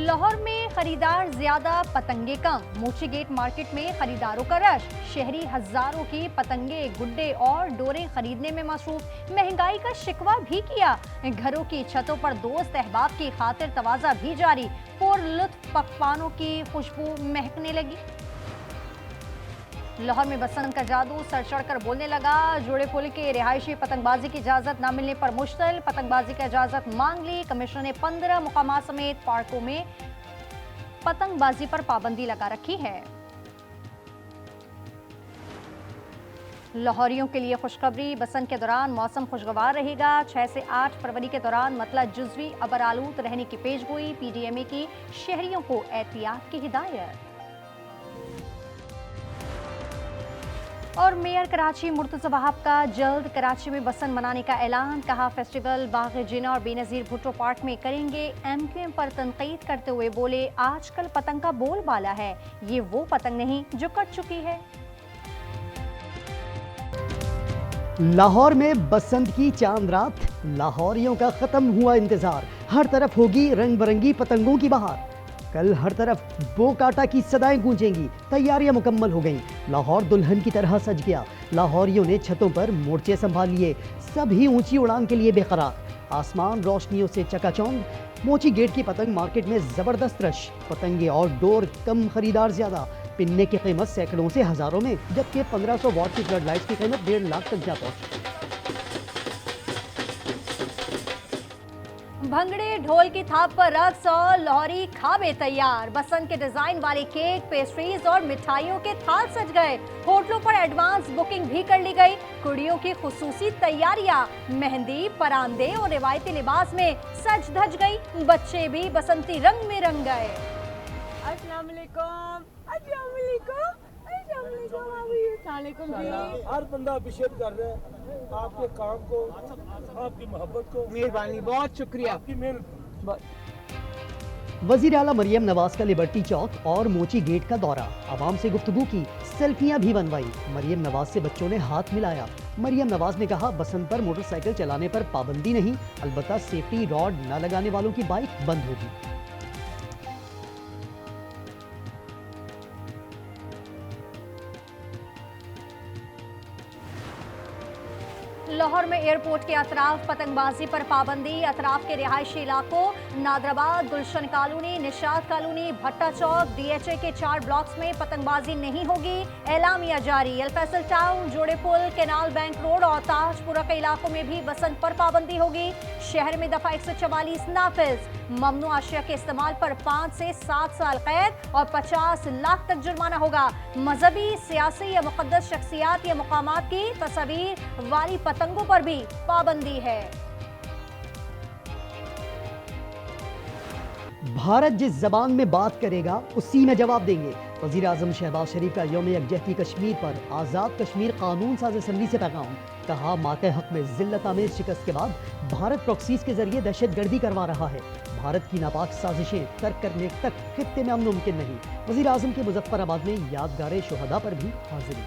लाहौर में खरीदार ज्यादा, पतंगे कम। मोची गेट मार्केट में खरीदारों का रश। शहरी हजारों की पतंगे, गुड्डे और डोरें खरीदने में मसरूफ। महंगाई का शिकवा भी किया। घरों की छतों पर दोस्त अहबाब की खातिर तवाज़ा भी जारी। पुरलुत्फ पकवानों की खुशबू महकने लगी। लाहौर में बसंत का जादू सर चढ़कर बोलने लगा। जोड़े पुल के रिहायशी पतंगबाजी की इजाजत न मिलने पर मुश्तिल। पतंगबाजी की इजाजत मांग ली। कमिश्नर ने 15 मुकामात समेत पार्कों में पतंगबाजी पर पाबंदी लगा रखी है। लाहौरियों के लिए खुशखबरी। बसंत के दौरान मौसम खुशगवार रहेगा। 6 से 8 फरवरी के दौरान मतलब जुज़वी अबर आलूद रहने की पेशगोई। PDMA की शहरियों को एहतियात की हिदायत। और मेयर कराची मुर्तज़ा वहाब का जल्द कराची में बसंत मनाने का ऐलान। कहा, फेस्टिवल बाग़ जिना और बेनज़ीर भुट्टो पार्क में करेंगे। MQM पर तनकीद करते हुए बोले, आजकल पतंग का बोलबाला है, ये वो पतंग नहीं जो कट चुकी है। लाहौर में बसंत की चांद रात, लाहौरियों का खत्म हुआ इंतजार। हर तरफ होगी रंग बिरंगी पतंगों की बहार। कल हर तरफ बो काटा की सदाएं गूंजेंगी। तैयारियां मुकम्मल हो गईं। लाहौर दुल्हन की तरह सज गया। लाहौरियों ने छतों पर मोर्चे संभाल लिए। सभी ऊंची उड़ान के लिए बेकरार। आसमान रोशनियों से चकाचौंध। मोची गेट की पतंग मार्केट में जबरदस्त रश। पतंगे और डोर कम, खरीदार ज्यादा। पिन्ने की कीमत सैकड़ों से हजारों में, जबकि 1500 वॉट की फ्लड लाइट्स की कीमत 1.5 लाख तक जा पहुंची। भंगड़े ढोल की थाप पर रक्स और लाहौरी खाबे तैयार। बसंत के डिजाइन वाले केक, पेस्ट्रीज और मिठाइयों के थाल सज गए। होटलों पर एडवांस बुकिंग भी कर ली गई। कुड़ियों की खुसूसी तैयारियां मेहंदी, परांदे और रिवायती लिबास में सज धज गई। बच्चे भी बसंती रंग में रंग गए। अस्सलाम वालेकुम। अस्सलाम वालेकुम। अस्सलाम वालेकुम। हर बंदा अप्रिशिएट कर रहा है आपके काम को, आपकी मोहब्बत को। मेहरबानी, बहुत शुक्रिया आपकी मेहनत। वजीर आला मरियम नवाज का लिबर्टी चौक और मोची गेट का दौरा। आवाम से गुफ्तगू की, सेल्फियां भी बनवाई। मरियम नवाज से बच्चों ने हाथ मिलाया। मरियम नवाज ने कहा, बसंत पर मोटरसाइकिल चलाने पर पाबंदी नहीं, अलबत्ता सेफ्टी रॉड न लगाने वालों की बाइक बंद होगी। लाहौर में एयरपोर्ट के अतराफ पतंगबाजी पर पाबंदी। अतराफ के रिहायशी इलाकों नादराबाद, गुलशन कॉलोनी, निशात कॉलोनी, भट्टा चौक, DHA के 4 ब्लॉक्स में पतंगबाजी नहीं होगी। एलामिया जारी। अलफैसल टाउन, जोड़े पुल, केनाल बैंक रोड और ताजपुरा के इलाकों में भी बसंत पर पाबंदी होगी। शहर में दफा 144 नाफिज। ममनू अशिया के इस्तेमाल पर 5 से 7 साल कैद और 50 लाख तक जुर्माना होगा। मजहबी, सियासी या मुकद्दस शख्सियात या मुकामात की तस्वीर वाली पतंगों पर भी पाबंदी है। भारत जिस जबान में बात करेगा उसी में जवाब देंगे। वजीर आजम शहबाज शरीफ का यौम यकजहती कश्मीर पर आज़ाद कश्मीर कानून साज असम्बली से पैगाम। कहा, माते हक में जिल्लत आमेज शिकस्त के बाद भारत प्रॉक्सीज के जरिए दहशतगर्दी करवा रहा है। भारत की नापाक साजिशें तर्क करने तक खित्ते में अमन मुमकिन नहीं। वजीर आजम के मुजफ्फराबाद में यादगार शोहदा पर भी हाजिरी।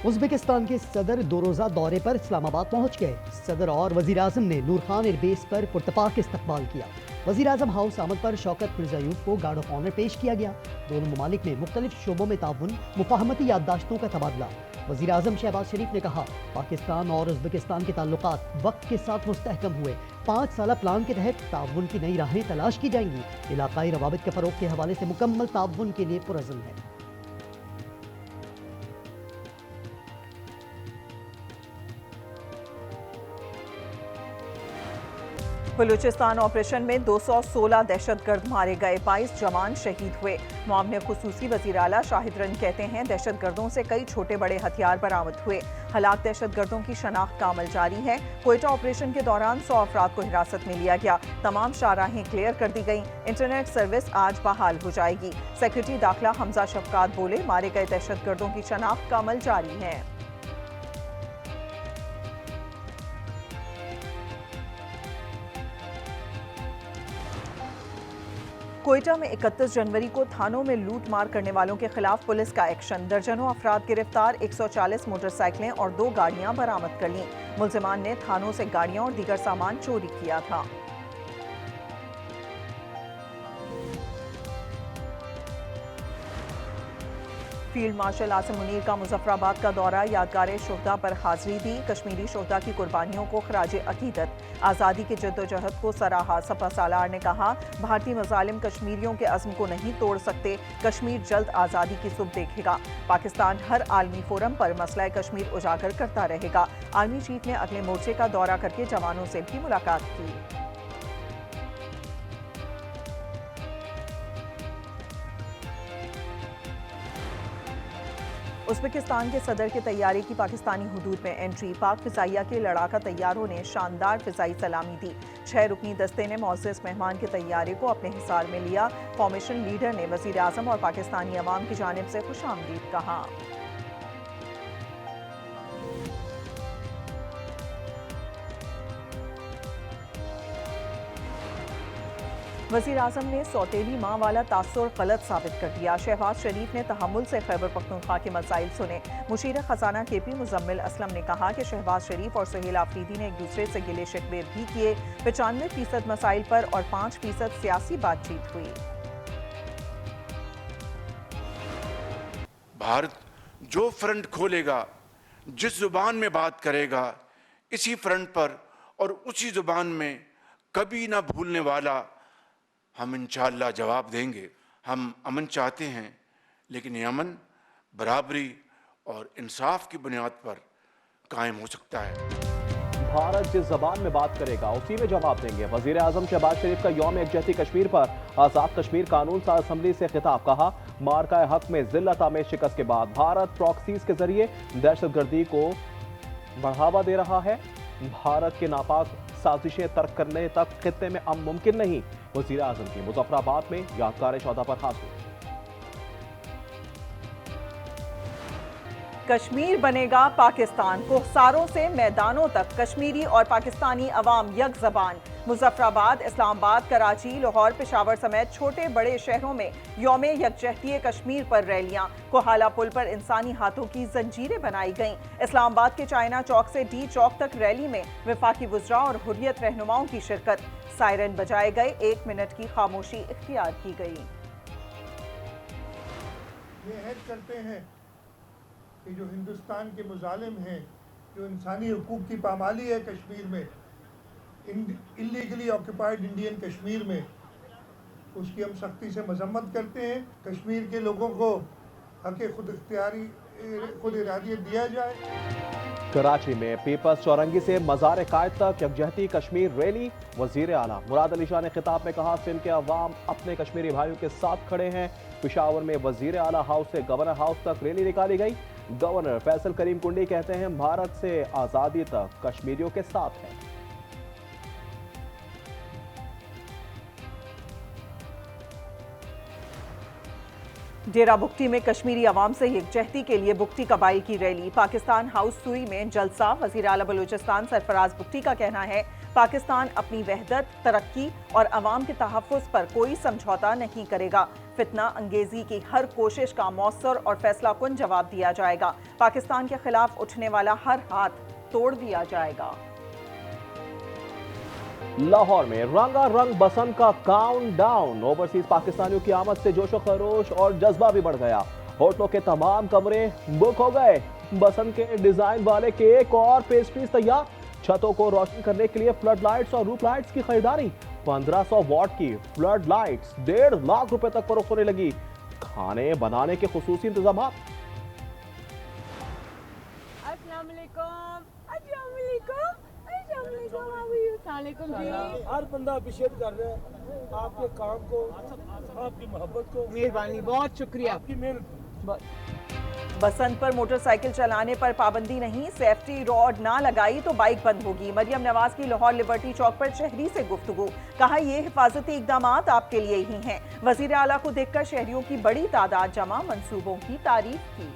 उज़्बेकिस्तान के सदर 2 रोज़ा दौरे पर इस्लामाबाद पहुंच गए। सदर और वज़ीर आज़म ने नूर खान एयरबेस पर पुरतपाक इस्तकबाल किया। वज़ीर आज़म हाउस आमद पर शौकत मिर्ज़ा यूब को गार्ड ऑफ ऑनर पेश किया गया। दोनों ममालिक में मुख्तलिफ शोबों में ताउन, मुफाहमती याददाश्तों का तबादला। वज़ीर आज़म शहबाज शरीफ ने कहा, पाकिस्तान और उज़्बेकिस्तान के ताल्लुकात वक्त के साथ मुस्तहकम हुए। 5 साला प्लान के तहत ताउन की नई राहें तलाश की जाएंगी। इलाकाई रवाबित के फ़रोग़ के हवाले से मुकम्मल ताउन के लिए पुरअज़्म है। बलूचिस्तान ऑपरेशन में 216 दहशतगर्द मारे गए, 22 जवान शहीद हुए। मुआवने खुसूसी वज़ीर आला शाहिद रन कहते हैं, दहशतगर्दों से कई छोटे बड़े हथियार बरामद हुए। हलाक दहशतगर्दों की शनाख्त का अमल जारी है। कोयटा ऑपरेशन के दौरान 100 अफराद को हिरासत में लिया गया। तमाम शाहराहें क्लियर कर दी गई। इंटरनेट सर्विस आज बहाल हो जाएगी। सेक्रेटरी दाखिला हमजा शफकात बोले, मारे गए दहशतगर्दों की शनाख्त का अमल जारी है। कोयटा में 31 जनवरी को थानों में लूट मार करने वालों के खिलाफ पुलिस का एक्शन। दर्जनों अफराद गिरफ्तार, 140 मोटरसाइकिलें और 2 गाड़ियां बरामद कर लीं। मुलजिमान ने थानों से गाड़ियां और दीगर सामान चोरी किया था। फील्ड मार्शल आसिम मुनीर का मुजफ्फराबाद का दौरा, यादगार शोहदा पर हाजिरी दी। कश्मीरी शोहदा की कुर्बानियों को खराज अकीदत, आज़ादी की जद्दोजहद को सराहा। सपा सालार ने कहा, भारतीय मजालिम कश्मीरियों के अज़्म को नहीं तोड़ सकते, कश्मीर जल्द आज़ादी की सुबह देखेगा। पाकिस्तान हर आलमी फोरम पर मसला कश्मीर उजागर करता रहेगा। आर्मी चीफ ने अगले मोर्चे का दौरा करके जवानों से भी मुलाकात की। उज़्बेकिस्तान के सदर के तैयारे की पाकिस्तानी हुदूद में एंट्री, पाक फिजाइया के लड़ाका तैयारों ने शानदार फिजाई सलामी दी। 6 रुकनी दस्ते ने मोअज़्ज़ज़ मेहमान के तैयारे को अपने हिसार में लिया। फॉर्मेशन लीडर ने वज़ीर आज़म और पाकिस्तानी अवाम की जानिब से खुशामदीद कहा। वज़ीर आज़म ने सौतेली माँ वाला तासुर गलत साबित कर दिया। शहबाज शरीफ ने तहम्मुल से खैबर पख्तूनख्वा के मसाइल सुने। मुशीर खजाना KP मुजम्मिल असलम ने कहा कि शहबाज शरीफ और सुहेल आफरीदी ने एक दूसरे से गिले शिकवे भी किए। 95% मसाइल पर और 5% सियासी बातचीत हुई। भारत जो फ्रंट खोलेगा, जिस जुबान में बात करेगा, इसी फ्रंट पर और उसी जुबान में कभी ना भूलने वाला हम इंशाअल्लाह जवाब देंगे। हम अमन चाहते हैं, लेकिन ये अमन बराबरी और इंसाफ की बुनियाद पर कायम हो सकता है। भारत जिस जबान में बात करेगा उसी में जवाब देंगे। वजीर आजम शहबाज शरीफ का यौम यकजहती कश्मीर पर आज़ाद कश्मीर कानून साज असम्बली से खिताब, कहा मार्का हक में जिल्लत आमेज शिकस्त के बाद भारत प्रॉक्सीज के जरिए दहशतगर्दी को बढ़ावा दे रहा है। भारत के नापाक साजिशें तर्क करने तक खित्ते में अब मुमकिन नहीं। वजीर आजम की मुजफ्फराबाद में यादगार शोहदा पर हाजिरी। कश्मीर बनेगा पाकिस्तान, कोहसारों से मैदानों तक कश्मीरी और पाकिस्तानी अवाम यक ज़बान। मुजफ्फराबाद, इस्लामाबाद, कराची, लाहौर, पेशावर समेत छोटे बड़े शहरों में यौम यकजहती कश्मीर पर रैलियां। कोहाला पुल पर इंसानी हाथों की जंजीरें बनाई गईं। इस्लामाबाद के चाइना चौक से D चौक तक रैली में वफाकी वुज़रा और हुर्रियत रहनुमाओं की शिरकत। सायरन बजाए गए, 1 मिनट की खामोशी इख्तियार की गई। ये ऐड करते हैं कि जो हिंदुस्तान के मुजालिम हैं, जो इंसानी हुकूक की पामाली है कश्मीर में, इलीगली ऑक्युपाइड इंडियन कश्मीर में, उसकी हम सख्ती से मजम्मत करते हैं। कश्मीर के लोगों को हक़ खुद इरादियत दिया जाए। कराची में पीपल्स चौरंगी से मज़ार कायद तक यकजहती कश्मीर रैली। वजीर आला मुराद अली शाह ने खिताब में कहा, सिंध के अवाम अपने कश्मीरी भाइयों के साथ खड़े हैं। पेशावर में वजीर आला हाउस से गवर्नर हाउस तक रैली निकाली गई। गवर्नर फैसल करीम कुंडी कहते हैं, भारत से आज़ादी तक कश्मीरियों के साथ है। डेरा बुगटी में कश्मीरी अवाम से यकजहती के लिए बुगटी कबाइल की रैली। पाकिस्तान हाउस सुई में जलसा। वज़ीर आला बलूचिस्तान सरफराज बुगटी का कहना है, पाकिस्तान अपनी वहदत, तरक्की और अवाम के तहफ़्फ़ुज़ पर कोई समझौता नहीं करेगा। फितना अंगेजी की हर कोशिश का मौसर और फैसला कुन जवाब दिया जाएगा। पाकिस्तान के खिलाफ उठने वाला हर हाथ तोड़ दिया जाएगा। लाहौर में रंगारंग बसंत का काउंटडाउन। ओवरसीज पाकिस्तानियों की आमद से जोशो खरोश और जज्बा भी बढ़ गया। होटलों के तमाम कमरे बुक हो गए। बसंत के डिजाइन वाले केक और पेस्ट्रीज तैयार। छतों को रोशन करने के लिए फ्लड लाइट्स और रूफ लाइट्स की खरीदारी। 1500 वॉट की फ्लड लाइट्स 1.5 लाख रुपए तक फरोख्त होने लगी। खाने बनाने के खुसूसी इंतजाम। हर बंदा अप्रिशिएट कर रहा है आपके काम को, आपकी मोहब्बत को। मेहरबानी, बहुत शुक्रिया आपकी मेहनत। बसंत पर मोटरसाइकिल चलाने पर पाबंदी नहीं, सेफ्टी रॉड ना लगाई तो बाइक बंद होगी। मरियम नवाज की लाहौर लिबर्टी चौक पर शहरी से गुफ्तगू, कहा ये हिफाजती इकदाम आपके लिए ही हैं। वजीर आला को देखकर शहरियों की बड़ी तादाद जमा, मंसूबों की तारीफ की।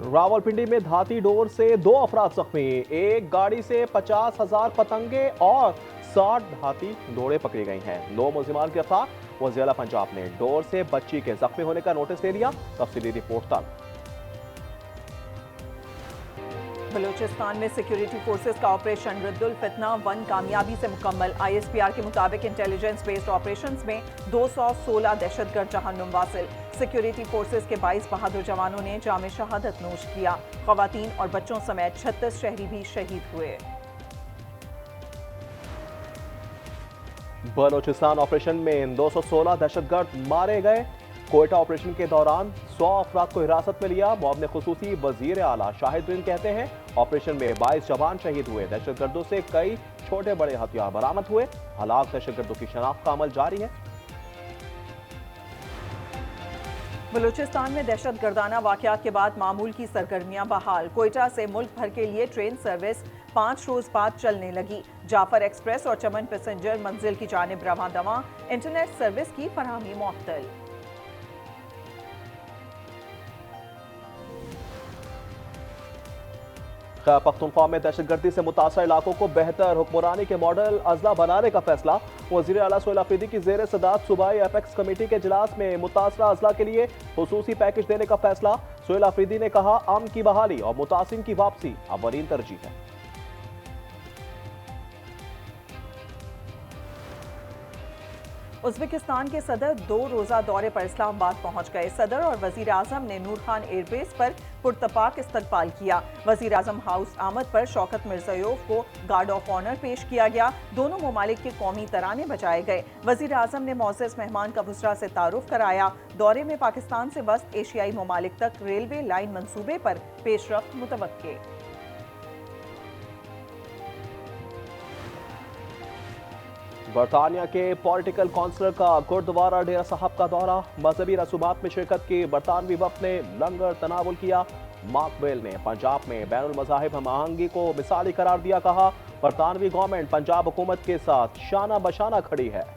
रावलपिंडी में धाती डोर से 2 अफराद जख्मी। एक गाड़ी से 50,000 पतंगे और 60 धाती डोरे पकड़ी गई हैं। 2 मुलजिमान गिरफ्तार। वज़ीर आला पंजाब ने डोर से बच्ची के जख्मी होने का नोटिस ले लिया। तफसीली रिपोर्ट तक। बलूचिस्तान में सिक्योरिटी फोर्सेस का ऑपरेशन रिद्दुल फितना 1 कामयाबी से मुकम्मल। आईएसपीआर के मुताबिक इंटेलिजेंस बेस्ड ऑपरेशंस में 216 दहशतगर्द जहन्नुम वासिल। सिक्योरिटी फोर्सेस के 22 बहादुर जवानों ने जाम शहादत नोश किया। खवातीन और बच्चों समेत 36 शहरी भी शहीद हुए। बलूचिस्तान ऑपरेशन में 216 दहशतगर्द मारे गए। कोयटा ऑपरेशन के दौरान 100 अफराद को हिरासत में लिया। मुआवने खुसूसी वजीर आला शाहिद रिन कहते हैं ऑपरेशन में 22 जवान शहीद हुए। दहशतगर्दों से कई छोटे बड़े हथियार बरामद हुए। हलाक दहशतगर्दों की शनाख्त का अमल जारी है। बलूचिस्तान में दहशतगर्दाना वाकयात के बाद मामूल की सरगर्मियां बहाल। कोयटा से मुल्क भर के लिए ट्रेन सर्विस 5 रोज बाद चलने लगी। जाफर एक्सप्रेस और चमन पैसेंजर मंजिल की जानिब रवां दवां। इंटरनेट सर्विस की फराहमी मुअत्तल। खैबर पख्तूनख्वा में दहशतगर्दी से मुतासर इलाकों को बेहतर हुक्मरानी के मॉडल अजला बनाने का फैसला। वजीर आला सोहेल अफरीदी की जेर सदारत सूबाई एपेक्स कमेटी के इजलास में मुतासरा अजला के लिए खुसूसी पैकेज देने का फैसला। सोहेल अफरीदी ने कहा अमन की बहाली और मुतासिन की वापसी अवलीन तरजीह है। उज़्बेकिस्तान के सदर 2 रोजा दौरे पर इस्लामाबाद पहुंच गए। सदर और वजीर आजम ने नूर खान एयरबेस पर पुरतपाक इस्तकबाल किया। वजीर आजम हाउस आमद पर शौकत मिर्ज़ायोव को गार्ड ऑफ ऑनर पेश किया गया। दोनों ममालिक के कौमी तराने बजाए गए। वजीर आजम ने मोअज़्ज़ज़ मेहमान का बुसरा से तारुफ कराया। दौरे में पाकिस्तान से वस्त एशियाई ममालिक तक रेलवे लाइन मंसूबे पर पेशरफ्त मुतवक्के। बरतानिया के पॉलिटिकल काउंसलर का गुरुद्वारा डेरा साहब का दौरा। मजहबी रसूमात में शिरकत की बरतानवी वफ्द ने लंगर तनावुल किया। मार्क बेल ने पंजाब में बैनुल मज़ाहिब हम आहंगी को मिसाली करार दिया। कहा बरतानवी गवर्नमेंट पंजाब हुकूमत के साथ शाना बशाना खड़ी है।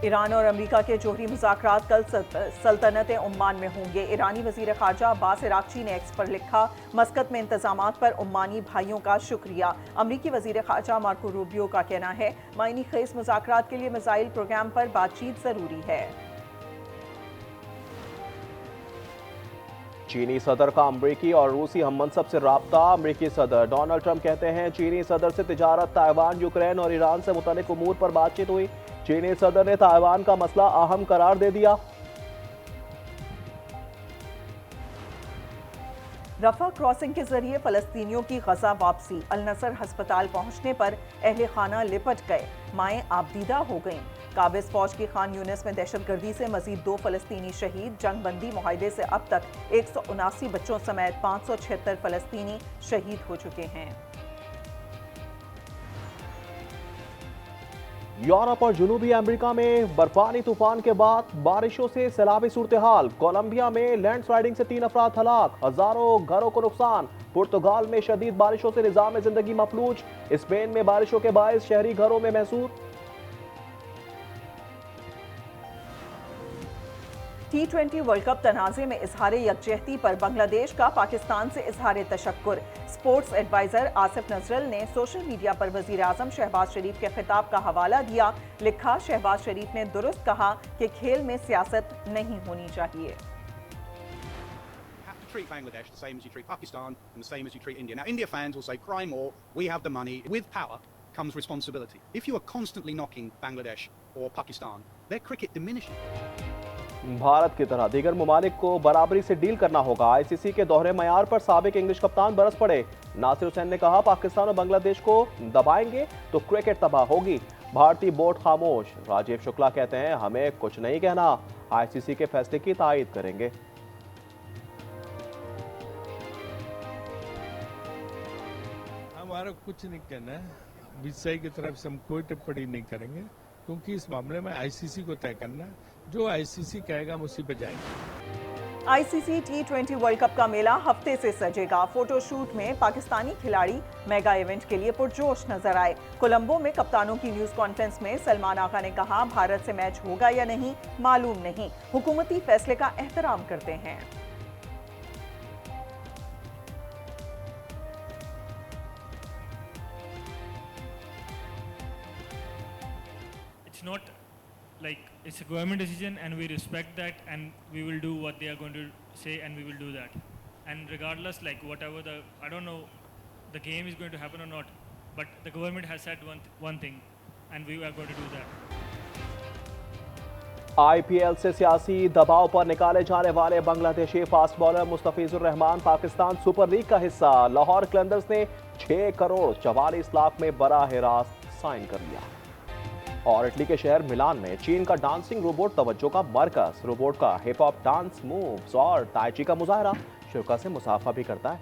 ईरान और अमेरिका के जोहरी मुज़ाकरात कल सल्तनत ओमान में होंगे। ईरानी वज़ीर ख़ारजा अब्बास इराक़ची ने एक्स पर लिखा मस्कत में इंतज़ामात पर ओमानी भाइयों का शुक्रिया। अमरीकी वज़ीर ख़ारजा मार्को रूबियो का कहना है मायनी खेज़ मुज़ाकरात के लिए मिसाइल प्रोग्राम पर बातचीत ज़रूरी है। चीनी सदर का अमरीकी और रूसी हममनसब से राब्ता। अमरीकी सदर डोनाल्ड ट्रंप कहते हैं चीनी सदर से तिजारत, ताइवान, यूक्रेन और ईरान से मुतालिक उमूर पर बातचीत हुई। चीनी सदर ने ताइवान का मसला अहम करार दे दिया। रफा क्रॉसिंग के जरिए फलस्तीनियों की गजा वापसी। अल नसर हस्पताल पहुंचने पर अहले खाना लिपट गए। माएं आबदीदा हो गईं। काबिज फौज की खान यूनिस में दहशतगर्दी से मजीद 2 फलस्तीनी शहीद। जंगबंदी मुआहदे से अब तक 179 बच्चों समेत 576 फलस्तीनी शहीद हो चुके हैं। यूरोप और जनूबी अमेरिका में बर्फानी तूफान के बाद बारिशों से सैलाबी सूरत हाल। कोलंबिया में लैंडस्लाइडिंग से 3 अफराद हलाक, हजारों घरों को नुकसान। पुर्तगाल में शदीद बारिशों से निजाम जिंदगी मफलूज। स्पेन में बारिशों के बायस शहरी घरों में महसूर। T20 वर्ल्ड कप तनाज़े में इजहार यकजहती पर बांग्लादेश का पाकिस्तान से इजहार तशक्कुर। स्पोर्ट्स एडवाइजर आसिफ नजरल ने सोशल मीडिया पर वजीर आजम शहबाज शरीफ के खिताब का हवाला दिया। लिखा शहबाज शरीफ ने दुरुस्त कहा कि खेल में सियासत नहीं होनी चाहिए। Treat Bangladesh the same as you treat Pakistan and the same as you treat India. Now, India fans will say, cry more, we have the money. With power comes responsibility. If you are constantly knocking Bangladesh or Pakistan, their cricket diminishes. Bharat की तरह दीगर ममालिक को बराबरी से deal करना होगा। ICC के दोहरे मयार पर साबिक इंग्लिश कप्तान बरस पड़े। नासिर हुसैन ने कहा पाकिस्तान और बांग्लादेश को दबाएंगे तो क्रिकेट तबाह होगी। भारतीय बोर्ड खामोश। राजीव शुक्ला कहते हैं हमें कुछ नहीं कहना, आईसीसी के फैसले की तायद करेंगे। हमारा कुछ नहीं कहना है, बीसीसीआई की तरफ से हम कोई टिप्पणी नहीं करेंगे क्योंकि इस मामले में आईसीसी को तय करना है। जो आईसीसी कहेगा हम उसी पे जाएंगे। आईसीसी T20 वर्ल्ड कप का मेला हफ्ते से सजेगा। फोटोशूट में पाकिस्तानी खिलाड़ी मेगा इवेंट के लिए पुरजोश नजर आए। कोलंबो में कप्तानों की न्यूज कॉन्फ्रेंस में सलमान आगा ने कहा भारत से मैच होगा या नहीं मालूम नहीं, हुकूमती फैसले का एहतराम करते हैं। It's not like it's a government decision and we respect that and we will do what they are going to say and we will do that. and regardless, like whatever I don't know, the game is going to happen or not, but the government has said one thing, and we are going to do that. IPL से सियासी दबाव पर निकाले जाने वाले Bangladeshi fast bowler Mustafizur Rahman Pakistan super league का हिस्सा। लाहौर कलंदर्स ने 6 करोड़ 44 लाख में बराह रास्त साइन कर लिया। और इटली के शहर मिलान में चीन का डांसिंग रोबोट तवज्जो का मरकज। रोबोट का हिप हॉप डांस मूव्स और ताइची का मुजाहरा शिरकत से मुसाफा भी करता है।